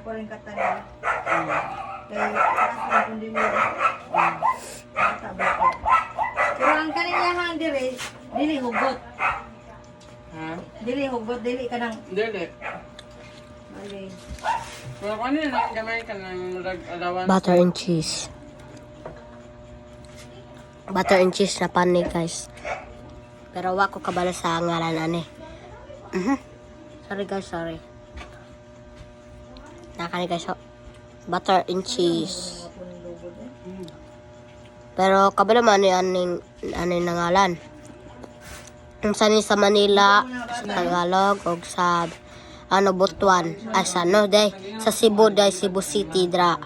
ako rin katagal. Kaya taas na kundi mo. Bata ba ko? Pero ang kaniyahang dire, dili hugot. Ha? Dili hugot, dili ka nang... Dili. Mali. Pero kung ano yun, gamay ka ng allowance. Butter and cheese. Butter and cheese na panig, guys. Pero wako kabala sa ngalan, ane. Sorry, guys, sorry. Nakani, guys, oh. Butter and cheese. Pero kabala man aning nangalan. Ang sani sa Manila, sa Tagalog, o sa Butuan. Ay, sa sa Cebu, Cebu City, dra.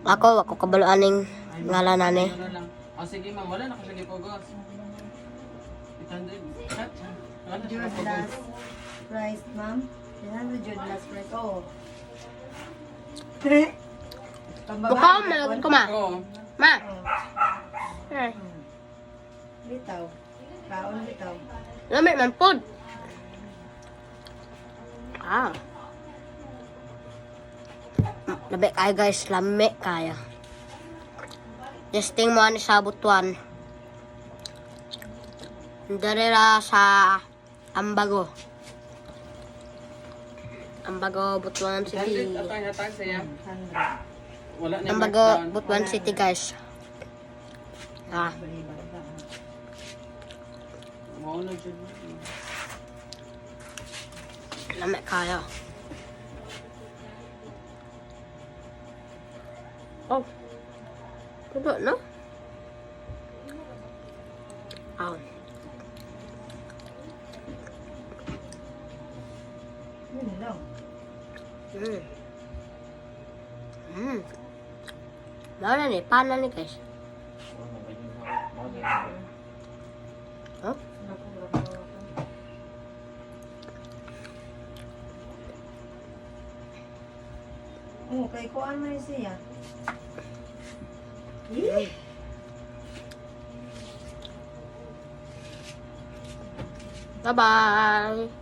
Ako kabalo aning ngalan ane. Oh, sige ma'am, wala na ko sige pugos. 800. Jord last price, ma'am. 300 Jord last price. Oo. Bukaw, malagod ko, ma. Oo. Ma. Bitaw. Kaon bitaw. Lamig man pod. Lamig kayo, guys. Lamig kaya. Testing mo ani sa Butuan. Darira sa Ambago. Ambago, Butuan 800 City. at ang hatag saya. 100. Wala na yung Ambago, markdown. Butuan City, guys. Mauna dyan. Lamig kaya. Oh. Tudo, no? Yun lang. Mana nih? Panas nih, guys. Oh? Oo, kay kuan man siya. Bye-bye.